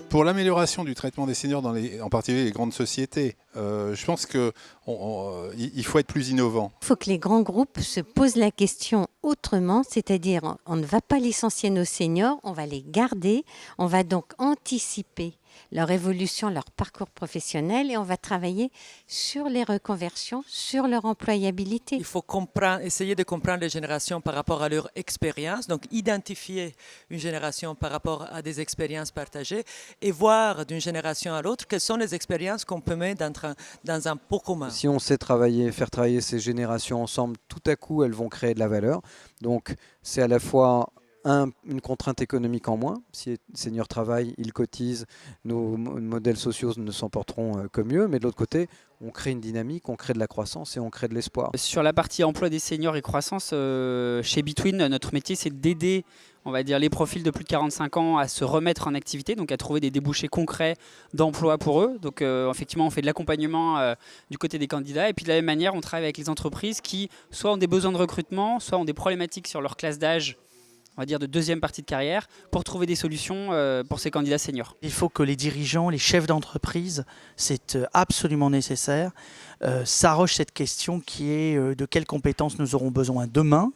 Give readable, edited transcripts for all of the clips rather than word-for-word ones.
Pour l'amélioration du traitement des seniors, en particulier les grandes sociétés, je pense qu'il faut être plus innovant. Il faut que les grands groupes se posent la question autrement, c'est-à-dire on ne va pas licencier nos seniors, on va les garder, on va donc anticiper leur évolution, leur parcours professionnel et on va travailler sur les reconversions, sur leur employabilité. Il faut essayer de comprendre les générations par rapport à leur expérience, donc identifier une génération par rapport à des expériences partagées et voir d'une génération à l'autre quelles sont les expériences qu'on peut mettre dans un pot commun. Si on sait faire travailler ces générations ensemble, tout à coup elles vont créer de la valeur. Donc c'est à la fois une contrainte économique en moins. Si les seniors travaillent, ils cotisent, nos modèles sociaux ne s'en porteront que mieux. Mais de l'autre côté, on crée une dynamique, on crée de la croissance et on crée de l'espoir. Sur la partie emploi des seniors et croissance, chez Between, notre métier c'est d'aider, on va dire, les profils de plus de 45 ans à se remettre en activité, donc à trouver des débouchés concrets d'emploi pour eux. Donc effectivement, on fait de l'accompagnement du côté des candidats. Et puis de la même manière, on travaille avec les entreprises qui soit ont des besoins de recrutement, soit ont des problématiques sur leur classe d'âge, on va dire de deuxième partie de carrière, pour trouver des solutions pour ces candidats seniors. Il faut que les dirigeants, les chefs d'entreprise, c'est absolument nécessaire, s'arrogent cette question qui est de quelles compétences nous aurons besoin demain,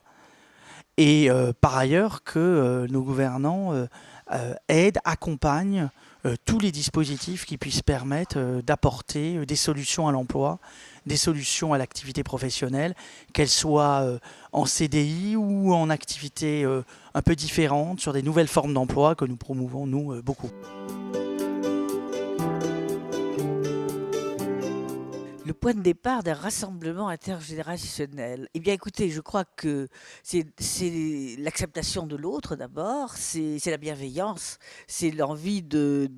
et par ailleurs que nos gouvernants aident, accompagnent tous les dispositifs qui puissent permettre d'apporter des solutions à l'emploi, des solutions à l'activité professionnelle, qu'elles soient en CDI ou en activité un peu différente, sur des nouvelles formes d'emploi que nous promouvons, nous, beaucoup. Le point de départ d'un rassemblement intergénérationnel. Eh bien, écoutez, je crois que c'est l'acceptation de l'autre d'abord, c'est la bienveillance, c'est l'envie de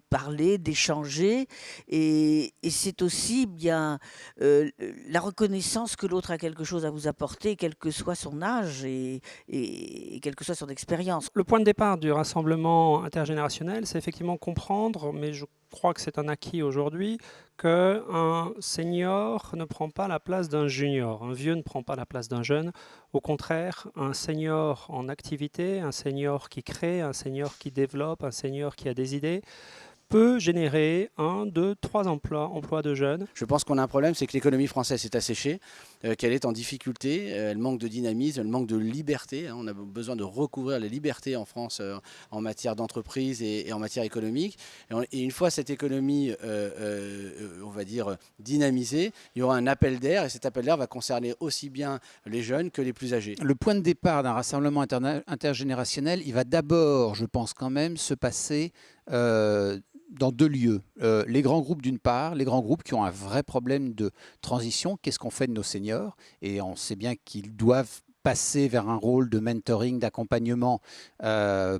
parler, d'échanger, et c'est aussi bien la reconnaissance que l'autre a quelque chose à vous apporter, quel que soit son âge et quelle que soit son expérience. Le point de départ du rassemblement intergénérationnel, c'est effectivement comprendre, mais je crois que c'est un acquis aujourd'hui, qu'un senior ne prend pas la place d'un junior, un vieux ne prend pas la place d'un jeune. Au contraire, un senior en activité, un senior qui crée, un senior qui développe, un senior qui a des idées, peut générer 1, 2, 3 emplois de jeunes. Je pense qu'on a un problème, c'est que l'économie française est asséchée, qu'elle est en difficulté, elle manque de dynamisme, elle manque de liberté. On a besoin de recouvrir les libertés en France en matière d'entreprise et en matière économique. Et une fois cette économie, on va dire, dynamisée, il y aura un appel d'air et cet appel d'air va concerner aussi bien les jeunes que les plus âgés. Le point de départ d'un rassemblement intergénérationnel, il va d'abord, je pense quand même, se passer dans deux lieux. Les grands groupes d'une part, les grands groupes qui ont un vrai problème de transition. Qu'est-ce qu'on fait de nos seniors? Et on sait bien qu'ils doivent passer vers un rôle de mentoring, d'accompagnement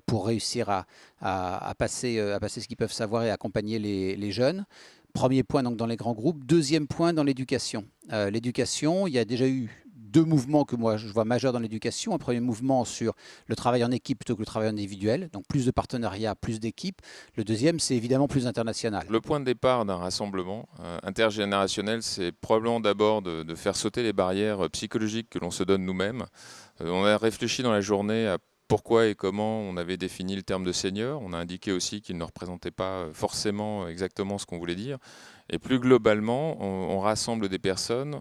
pour réussir à passer ce qu'ils peuvent savoir et accompagner les jeunes. Premier point donc dans les grands groupes. Deuxième point dans l'éducation. L'éducation, il y a déjà eu deux mouvements que moi je vois majeurs dans l'éducation. Un premier mouvement sur le travail en équipe plutôt que le travail individuel, donc plus de partenariats, plus d'équipes. Le deuxième, c'est évidemment plus international. Le point de départ d'un rassemblement intergénérationnel, c'est probablement d'abord de faire sauter les barrières psychologiques que l'on se donne nous-mêmes. On a réfléchi dans la journée à pourquoi et comment on avait défini le terme de senior. On a indiqué aussi qu'il ne représentait pas forcément exactement ce qu'on voulait dire. Et plus globalement, on rassemble des personnes,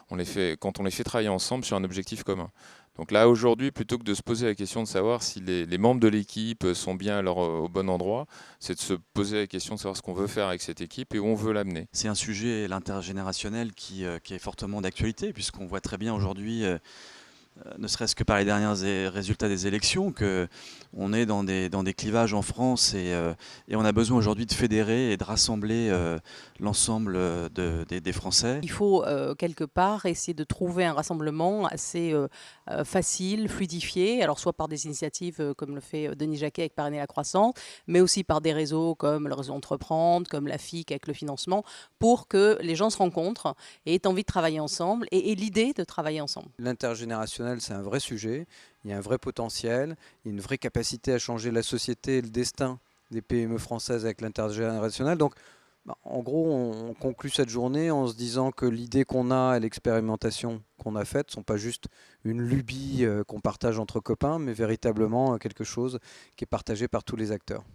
quand on les fait travailler ensemble sur un objectif commun. Donc là, aujourd'hui, plutôt que de se poser la question de savoir si les membres de l'équipe sont bien au bon endroit, c'est de se poser la question de savoir ce qu'on veut faire avec cette équipe et où on veut l'amener. C'est un sujet, l'intergénérationnel, qui est fortement d'actualité, puisqu'on voit très bien aujourd'hui, ne serait-ce que par les derniers résultats des élections, qu'on est dans des clivages en France et on a besoin aujourd'hui de fédérer et de rassembler l'ensemble des Français. Il faut quelque part essayer de trouver un rassemblement assez facile, fluidifié, alors soit par des initiatives comme le fait Denis Jacquet avec Parrainer la croissance, mais aussi par des réseaux comme le réseau Entreprendre, comme la FIC avec le financement, pour que les gens se rencontrent et aient envie de travailler ensemble et l'idée de travailler ensemble. L'intergénérationnel, c'est un vrai sujet, il y a un vrai potentiel, il y a une vraie capacité à changer la société et le destin des PME françaises avec l'intergénérationnel. Donc, en gros, on conclut cette journée en se disant que l'idée qu'on a et l'expérimentation qu'on a faite ne sont pas juste une lubie qu'on partage entre copains, mais véritablement quelque chose qui est partagé par tous les acteurs.